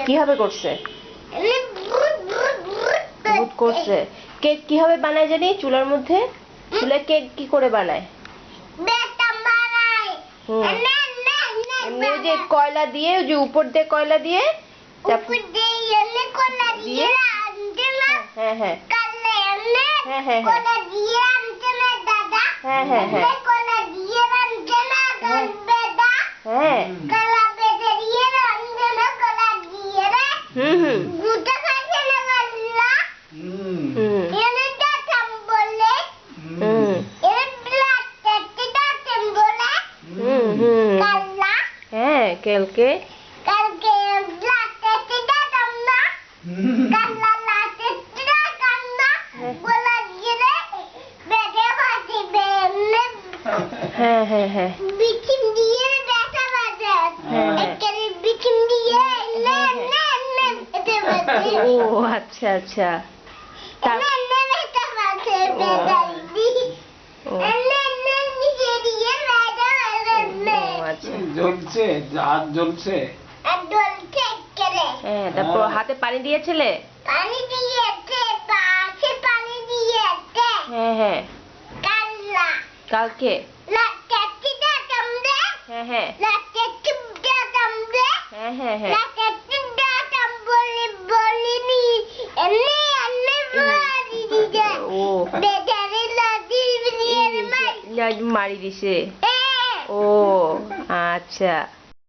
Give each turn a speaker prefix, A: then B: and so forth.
A: কিভাবে করছে? ভূত করছে। কেক কিভাবে বানায় জানি? চুলার মধ্যে চুলায় কেক কি করে বানায়? এমনি ওই যে কয়লা দিয়ে, ওই যে উপর দিয়ে কয়লা দিয়ে হ্যাঁ হ্যাঁ হ্যাঁ হ্যাঁ হ্যাঁ হ্যাঁ হ্যাঁ হ্যাঁ কালকে হ্যাঁ হ্যাঁ হ্যাঁ ও আচ্ছা আচ্ছা।
B: জ্বলছে, হাত জ্বলছে।
A: হ্যাঁ, তারপর হাতে পানি দিয়েছিলে? হ্যাঁ হ্যাঁ কালকে হ্যাঁ হ্যাঁ হ্যাঁ হ্যাঁ হ্যাঁ ও মারি দিছে। ও আচ্ছা।